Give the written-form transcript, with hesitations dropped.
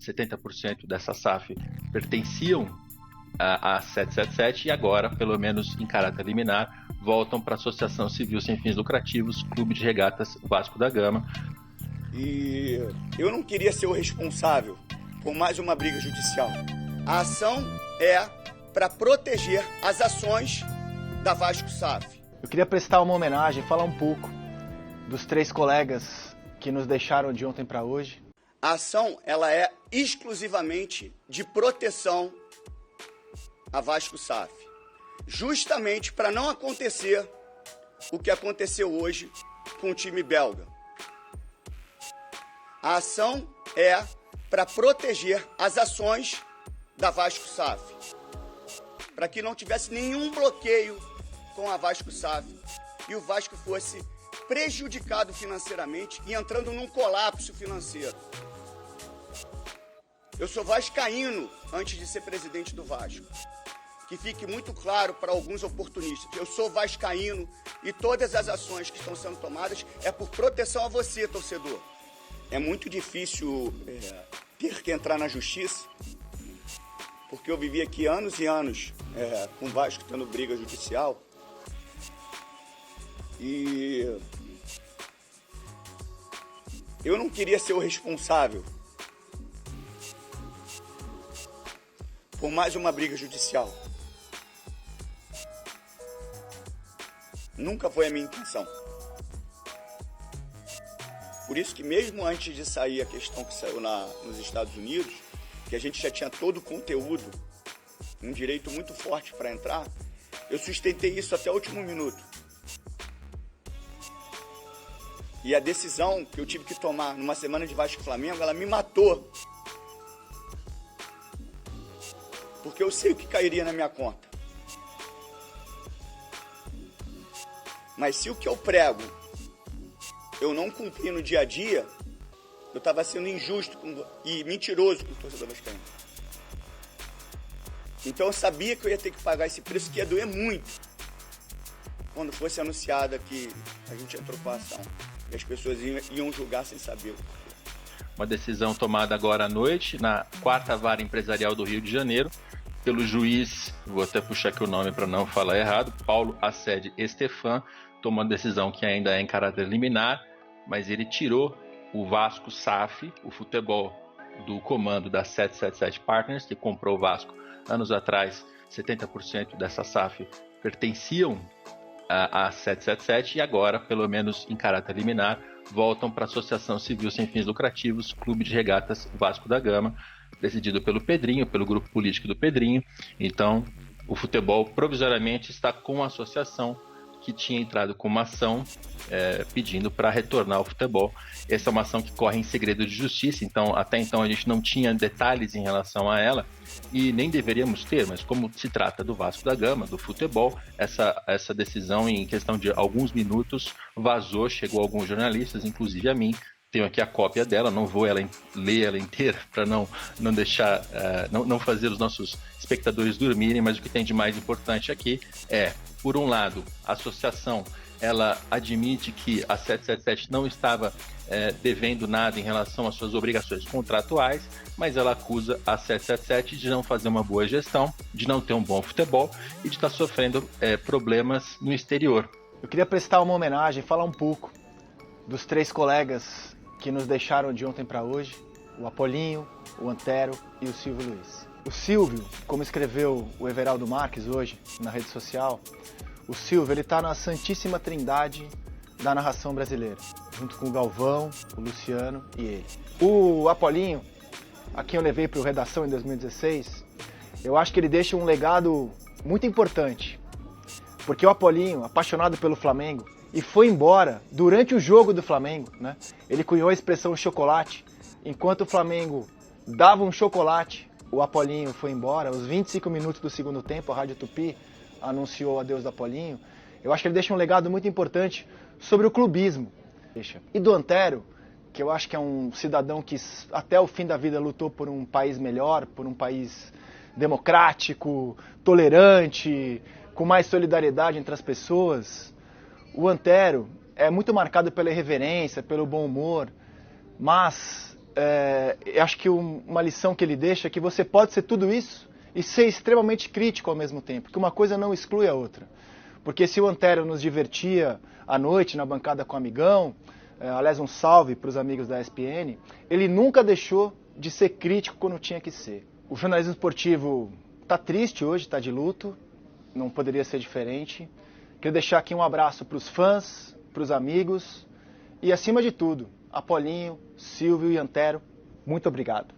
70% dessa SAF pertenciam a 777 e agora, pelo menos em caráter liminar, voltam para a Associação Civil Sem Fins Lucrativos, Clube de Regatas Vasco da Gama. E eu não queria ser o responsável por mais uma briga judicial. A ação é para proteger as ações da Vasco SAF. Eu queria prestar uma homenagem, falar um pouco dos 3 colegas que nos deixaram de ontem para hoje. A ação ela é exclusivamente de proteção à Vasco SAF, justamente para não acontecer o que aconteceu hoje com o time belga. A ação é para proteger as ações da Vasco SAF, para que não tivesse nenhum bloqueio com a Vasco SAF e o Vasco fosse prejudicado financeiramente e entrando num colapso financeiro. Eu sou vascaíno antes de ser presidente do Vasco. Que fique muito claro para alguns oportunistas. Eu sou vascaíno e todas as ações que estão sendo tomadas é por proteção a você, torcedor. É muito difícil ter que entrar na justiça, porque eu vivi aqui anos e anos com o Vasco tendo briga judicial. E eu não queria ser o responsável por mais uma briga judicial. Nunca foi a minha intenção. Por isso que mesmo antes de sair a questão que saiu nos Estados Unidos, que a gente já tinha todo o conteúdo, um direito muito forte para entrar, eu sustentei isso até o último minuto. E a decisão que eu tive que tomar numa semana de Vasco e Flamengo, ela me matou. Porque eu sei o que cairia na minha conta. Mas se o que eu prego eu não cumprir no dia a dia, eu estava sendo injusto e mentiroso com o torcedor vascaíno. Então eu sabia que eu ia ter que pagar esse preço, que ia doer muito quando fosse anunciada que a gente entrou com a ação. E as pessoas iam julgar sem saber o porquê. Uma decisão tomada agora à noite, na 4ª Vara Empresarial do Rio de Janeiro, pelo juiz, vou até puxar aqui o nome para não falar errado, Paulo Assede Estefan, tomou uma decisão que ainda é em caráter liminar, mas ele tirou o Vasco SAF, o futebol, do comando da 777 Partners, que comprou o Vasco anos atrás. 70% dessa SAF pertenciam a 777 e agora, pelo menos em caráter liminar, voltam para a Associação Civil Sem Fins Lucrativos, Clube de Regatas Vasco da Gama, decidido pelo Pedrinho, pelo grupo político do Pedrinho. Então, o futebol provisoriamente está com a associação que tinha entrado com uma ação pedindo para retornar ao futebol. Essa é uma ação que corre em segredo de justiça, então até então a gente não tinha detalhes em relação a ela e nem deveríamos ter, mas como se trata do Vasco da Gama, do futebol, essa decisão em questão de alguns minutos vazou, chegou a alguns jornalistas, inclusive a mim. Tenho aqui a cópia dela, não vou ler ela inteira para não deixar, não fazer os nossos espectadores dormirem, mas o que tem de mais importante aqui é, por um lado, a associação ela admite que a 777 não estava devendo nada em relação às suas obrigações contratuais, mas ela acusa a 777 de não fazer uma boa gestão, de não ter um bom futebol e de estar sofrendo problemas no exterior. Eu queria prestar uma homenagem, falar um pouco dos 3 colegas que nos deixaram de ontem para hoje, o Apolinho, o Antero e o Silvio Luiz. O Silvio, como escreveu o Everaldo Marques hoje na rede social, o Silvio está na santíssima trindade da narração brasileira, junto com o Galvão, o Luciano e ele. O Apolinho, a quem eu levei para o Redação em 2016, eu acho que ele deixa um legado muito importante, porque o Apolinho, apaixonado pelo Flamengo, e foi embora durante o jogo do Flamengo, né? Ele cunhou a expressão chocolate. Enquanto o Flamengo dava um chocolate, o Apolinho foi embora. Aos 25 minutos do segundo tempo, a Rádio Tupi anunciou o adeus do Apolinho. Eu acho que ele deixa um legado muito importante sobre o clubismo. E do Antero, que eu acho que é um cidadão que até o fim da vida lutou por um país melhor, por um país democrático, tolerante, com mais solidariedade entre as pessoas. O Antero é muito marcado pela irreverência, pelo bom humor, mas eu acho que uma lição que ele deixa é que você pode ser tudo isso e ser extremamente crítico ao mesmo tempo, que uma coisa não exclui a outra. Porque se o Antero nos divertia à noite na bancada com o Amigão, aliás, um salve para os amigos da ESPN, ele nunca deixou de ser crítico quando tinha que ser. O jornalismo esportivo está triste hoje, está de luto, não poderia ser diferente. Quero deixar aqui um abraço para os fãs, para os amigos e, acima de tudo, Apolinho, Silvio e Antero, muito obrigado.